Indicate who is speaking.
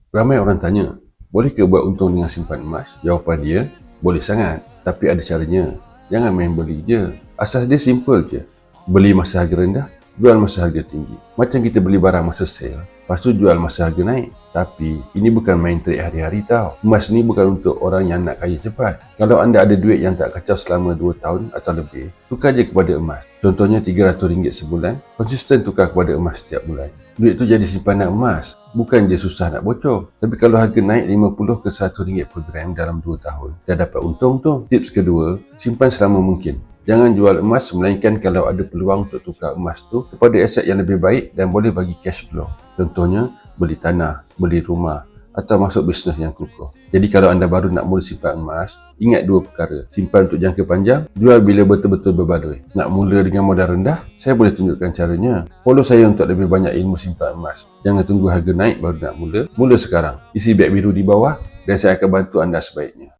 Speaker 1: Ramai orang tanya, boleh ke buat untung dengan simpan emas? Jawapan dia, boleh sangat. Tapi ada caranya. Jangan main beli je. Asas dia simple je. Beli masa harga rendah, jual masa harga tinggi. Macam kita beli barang masa sale, lepas tu jual masa harga naik. Tapi ini bukan main trade hari-hari tau. Emas ni bukan untuk orang yang nak kaya cepat. Kalau anda ada duit yang tak kacau selama 2 tahun atau lebih, tukar je kepada emas. Contohnya RM300 sebulan, konsisten tukar kepada emas setiap bulan. Duit tu jadi simpanan emas. Bukan je susah nak bocor. Tapi kalau harga naik 50 ke RM100 per gram dalam 2 tahun, dah dapat untung tu. Tips kedua, simpan selama mungkin. Jangan jual emas melainkan kalau ada peluang untuk tukar emas tu kepada aset yang lebih baik dan boleh bagi cash flow. Contohnya, beli tanah, beli rumah atau masuk bisnes yang kukuh. Jadi kalau anda baru nak mula simpan emas, ingat dua perkara. Simpan untuk jangka panjang, jual bila betul-betul berbaloi. Nak mula dengan modal rendah? Saya boleh tunjukkan caranya. Follow saya untuk lebih banyak ilmu simpan emas. Jangan tunggu harga naik baru nak mula. Mula sekarang. Isi beg biru di bawah dan saya akan bantu anda sebaiknya.